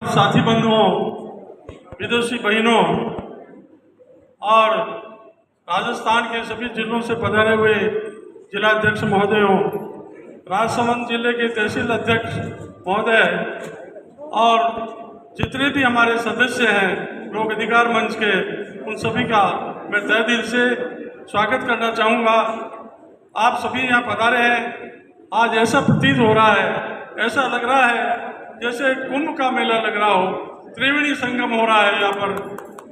साथी बंधुओं, विदेशी बहनों और राजस्थान के सभी जिलों से पधारे हुए जिलाध्यक्ष महोदयों, राजसमंद जिले के तहसील अध्यक्ष महोदय और जितने भी हमारे सदस्य हैं लोक अधिकार मंच के, उन सभी का मैं तहे दिल से स्वागत करना चाहूँगा। आप सभी यहाँ पधारे हैं। आज ऐसा प्रतीत हो रहा है, ऐसा लग रहा है जैसे कुंभ का मेला लग रहा हो, त्रिवेणी संगम हो रहा है। यहाँ पर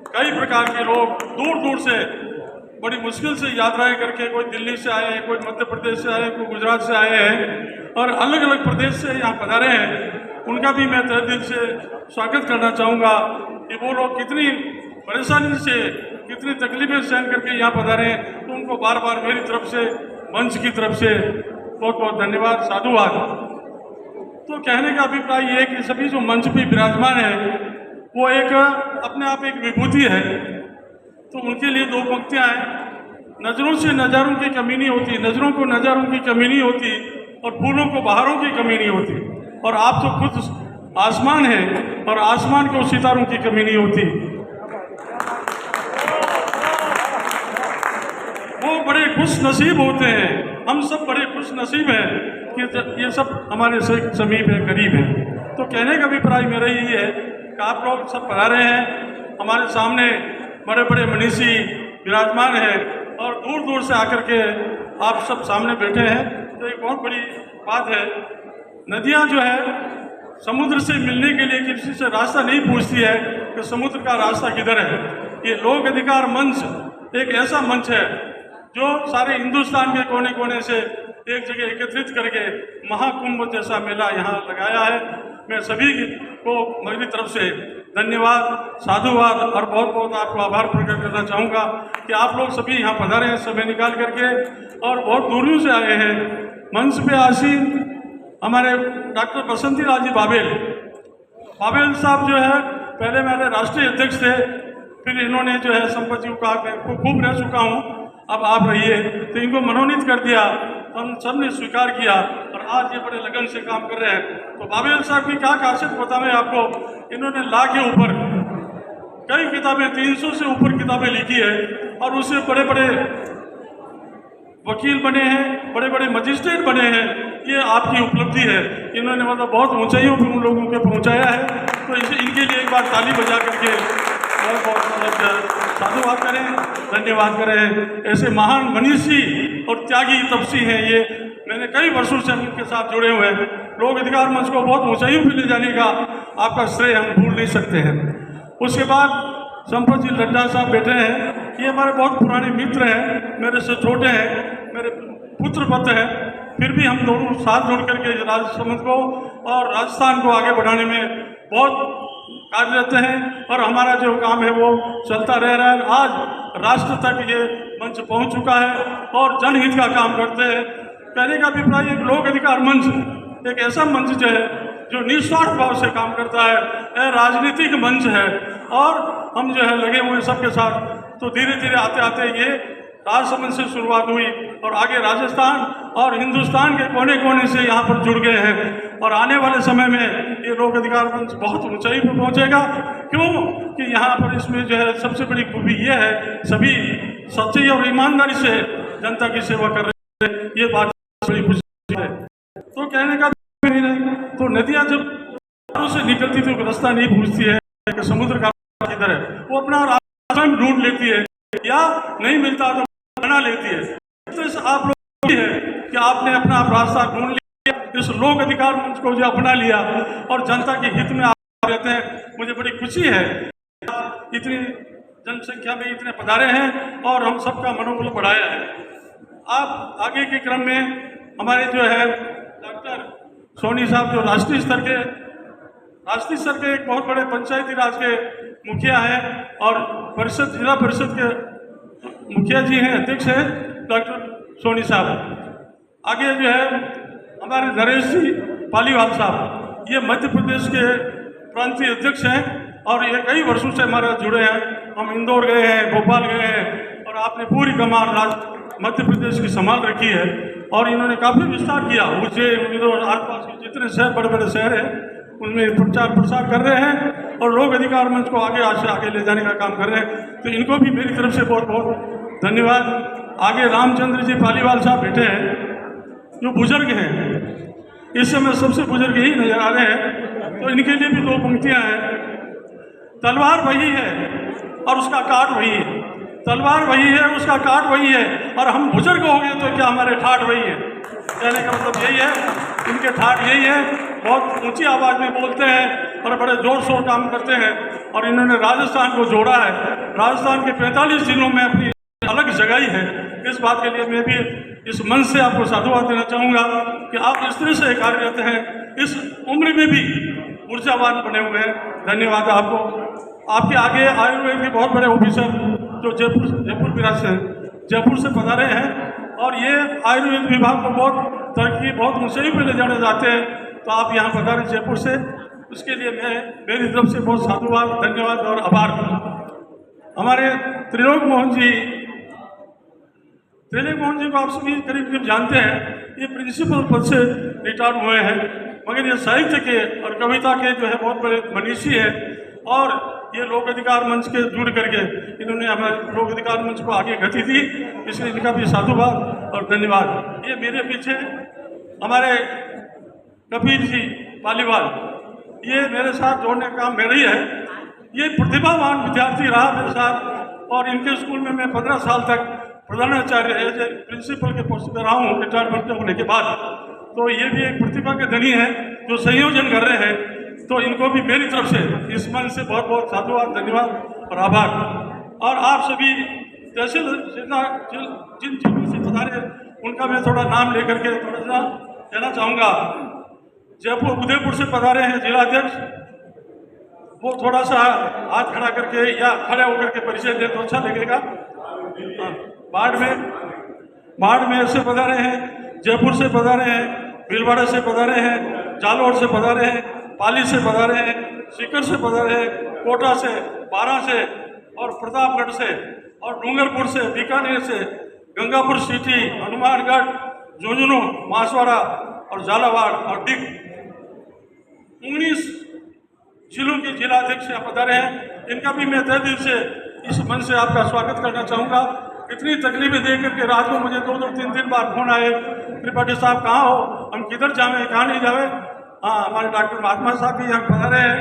कई प्रकार के लोग दूर दूर से बड़ी मुश्किल से यात्राएं करके, कोई दिल्ली से आए हैं, कोई मध्य प्रदेश से आए हैं, कोई गुजरात से आए हैं और अलग अलग प्रदेश से यहाँ पधारे हैं। उनका भी मैं तहे दिल से स्वागत करना चाहूँगा कि वो लोग कितनी परेशानी से, कितनी तकलीफें सहन करके यहाँ पधारे हैं। तो उनको बार बार मेरी तरफ से, मंच की तरफ से बहुत बहुत धन्यवाद, साधुवाद। तो कहने का अभिप्राय ये है कि सभी जो मंच पे विराजमान है वो एक अपने आप एक विभूति है। तो उनके लिए दो पंक्तियाँ हैं। नज़रों से नज़ारों की कमी नहीं होती, नज़रों को नज़ारों की कमी नहीं होती और फूलों को बहारों की कमी नहीं होती। और आप तो खुद आसमान है और आसमान को सितारों की कमी नहीं होती। वो बड़े खुश नसीब होते हैं, हम सब बड़े खुश नसीब हैं कि ये सब हमारे समीप है, करीब है। तो कहने का अभिप्राय मेरा यही है कि आप लोग सब पधारे हैं, हमारे सामने बड़े बड़े मनीषी विराजमान हैं और दूर दूर से आकर के आप सब सामने बैठे हैं। तो एक बहुत बड़ी बात है। नदियाँ जो है समुद्र से मिलने के लिए किसी से रास्ता नहीं पूछती है कि समुद्र का रास्ता किधर है। ये लोक अधिकार मंच एक ऐसा मंच है जो सारे हिंदुस्तान के कोने कोने से एक जगह एकत्रित करके महाकुंभ जैसा मेला यहाँ लगाया है। मैं सभी को मेरी तरफ से धन्यवाद, साधुवाद और बहुत बहुत आपको आभार प्रकट करना चाहूँगा कि आप लोग सभी यहाँ पधारे हैं समय निकाल करके और बहुत दूरियों से आए हैं। मंच पे आसीन हमारे डॉक्टर बसंती लाल जी बाबेल साहब जो है पहले मेरे राष्ट्रीय अध्यक्ष थे, फिर इन्होंने जो है संपत जी को कहा मैं खूब रह चुका हूँ, अब आप रहिए, तो इनको मनोनीत कर दिया। हम सब ने स्वीकार किया और आज ये बड़े लगन से काम कर रहे हैं। तो बाबेल साहब की क्या खासियत बताएं आपको, इन्होंने ला के ऊपर कई किताबें, 300 से ऊपर किताबें लिखी है और उससे बड़े बड़े वकील बने हैं, बड़े बड़े मजिस्ट्रेट बने हैं। ये आपकी उपलब्धि है। इन्होंने मतलब बहुत ऊंचाइयों पर उन लोगों को पहुंचाया है। तो इनके लिए एक बार ताली बजा करके बहुत बहुत साधुवाद करें, धन्यवाद करें। ऐसे महान मनीषी और त्यागी तपसी हैं ये। मैंने कई वर्षों से उनके साथ जुड़े हुए हैं। लोक अधिकार मंच को बहुत ऊंचाइयों पर ले जाने का आपका श्रेय हम भूल नहीं सकते हैं। उसके बाद संपत जी लड्डा साहब बैठे हैं। ये हमारे बहुत पुराने मित्र हैं, मेरे से छोटे हैं, मेरे पुत्र पत्र हैं। फिर भी हम दोनों साथ जुड़ करके राजसमंद को और राजस्थान को आगे बढ़ाने में बहुत कार्यरत हैं और हमारा जो काम है वो चलता रह रहा है। आज राष्ट्र तक ये मंच पहुंच चुका है और जनहित का काम करते हैं। कहने का अभिप्राय एक लोक अधिकार मंच एक ऐसा मंच जो है जो निस्वार्थ भाव से काम करता है, राजनीतिक मंच है और हम जो है लगे हुए सबके साथ। तो धीरे धीरे आते आते ये राजसमंद से शुरुआत हुई और आगे राजस्थान और हिंदुस्तान के कोने कोने से यहाँ पर जुड़ गए हैं और आने वाले समय में ये लोक अधिकार मंच बहुत ऊंचाई पर पहुँचेगा। क्यों कि यहाँ पर इसमें जो है सबसे बड़ी खूबी ये है, सभी सच्चाई और ईमानदारी से जनता की सेवा कर रहे हैं। ये बात बड़ी खुशी है। तो कहने का नहीं, तो नदियाँ जब से निकलती तो रास्ता नहीं पूछती है कि समुद्र का किधर है, वो अपना रास्ता ढूंढ लेती है या नहीं मिलता तो बना लेती है। तो आप लोग है कि आपने अपना रास्ता ढूंढ लिया, इस लोक अधिकार मंच को जो अपना लिया और जनता के हित में आप रहते हैं। मुझे बड़ी खुशी है इतनी जनसंख्या में इतने पधारे हैं और हम सबका मनोबल बढ़ाया है। आप आगे के क्रम में हमारे जो है डॉक्टर सोनी साहब जो राष्ट्रीय स्तर के एक बहुत बड़े पंचायती राज के मुखिया हैं और परिषद जिला परिषद के मुखिया जी हैं, अध्यक्ष हैं डॉक्टर सोनी साहब। आगे जो है हमारे नरेश जी पालीवाल साहब, ये मध्य प्रदेश के प्रांतीय अध्यक्ष हैं और ये कई वर्षों से हमारे जुड़े हैं। हम इंदौर गए हैं, भोपाल गए हैं और आपने पूरी कमान मध्य प्रदेश की संभाल रखी है और इन्होंने काफ़ी विस्तार किया। उज्जैन, इंदौर, आसपास के जितने शहर बड़े बड़े शहर हैं उसमें प्रचार प्रसार कर रहे हैं और लोक अधिकार मंच को आगे आज से आगे ले जाने का काम कर रहे हैं। तो इनको भी मेरी तरफ से बहुत बहुत धन्यवाद। आगे रामचंद्र जी पालीवाल साहब बैठे हैं, जो बुजुर्ग हैं, इस समय सबसे बुजुर्ग ही नजर आ रहे हैं। तो इनके लिए भी दो पंक्तियां हैं। तलवार वही है और उसका काट वही है, तलवार वही है उसका काट वही है, और हम बुजुर्ग हो गए तो क्या हमारे ठाठ वही है। कहने का मतलब यही है, इनके ठाठ यही है, बहुत ऊंची आवाज़ में बोलते हैं और बड़े जोर शोर काम करते हैं। और इन्होंने राजस्थान को जोड़ा है, राजस्थान के 45 जिलों में अपनी अलग जगह है। इस बात के लिए मैं भी इस मंच से आपको साधुवाद देना चाहूँगा कि आप इस तरह से कार्यरत हैं, इस उम्र में भी ऊर्जावान बने हुए हैं। धन्यवाद आपको। आपके आगे आयुर्वेद के बहुत बड़े ऑफिसर जो जयपुर विराज से जयपुर से पधारे हैं, और ये आयुर्वेद विभाग को बहुत तरक्की, बहुत ऊंचाई पर ले जाने जाते हैं। तो आप यहाँ पधारे जयपुर से, उसके लिए मैं मेरी तरफ से बहुत साधुवाद, धन्यवाद और आभार। हमारे त्रिलोक मोहन जी को आप सभी करीब करीब जानते हैं। ये प्रिंसिपल पद से रिटायर हुए हैं, मगर ये साहित्य के और कविता के जो है बहुत बड़े मनीषी हैं। और ये लोक अधिकार मंच के जुड़ करके इन्होंने हमारे लोक अधिकार मंच को आगे गति दी, इसलिए इनका भी साधुवाद और धन्यवाद। ये मेरे पीछे हमारे कबीर जी पालीवाल, ये मेरे साथ जोड़ने का काम मेरा ही है। ये प्रतिभावान विद्यार्थी रहा मेरे साथ, और इनके स्कूल में मैं 15 साल तक प्रधानाचार्य एज ए प्रिंसिपल के पोस्ट पर रहा हूँ रिटायरमेंट होने के बाद। तो ये भी एक प्रतिभा के धनी है जो संयोजन कर रहे हैं। तो इनको भी मेरी तरफ से इस मन से बहुत बहुत साधुवाद, धन्यवाद और आभार। और आप सभी तहसील जिन जिलों से पधारे उनका मैं थोड़ा नाम लेकर के थोड़ा सा कहना चाहूँगा। उदयपुर से पधारे हैं जिलाध्यक्ष, वो थोड़ा सा हाथ खड़ा करके या खड़े होकर के परिचय दे तो अच्छा लगेगा। बाड़मेर से पधारे हैं, जयपुर से पधारे हैं, भीलवाड़ा से पधारे हैं, जालौर से पधारे हैं, पाली से पधारे हैं, सीकर से पधारे हैं, कोटा से, बारा से और प्रतापगढ़ से और डूंगरपुर से, बीकानेर से, गंगापुर सिटी, हनुमानगढ़, झुंझुनू, बांसवाड़ा और झालावाड़ और डिग 19 जिलों के जिलाध्यक्ष यहाँ पधारे हैं। इनका भी मैं तहे दिल से इस मन से आपका स्वागत करना चाहूँगा। इतनी तकलीफें दे करके रात को मुझे 2-3 दिन बाद फोन आए, त्रिपाठी साहब कहाँ हो, हम किधर जावे, कहाँ नहीं जावे। हाँ, हमारे डॉक्टर महात्मा साहब भी यहाँ पधारे हैं।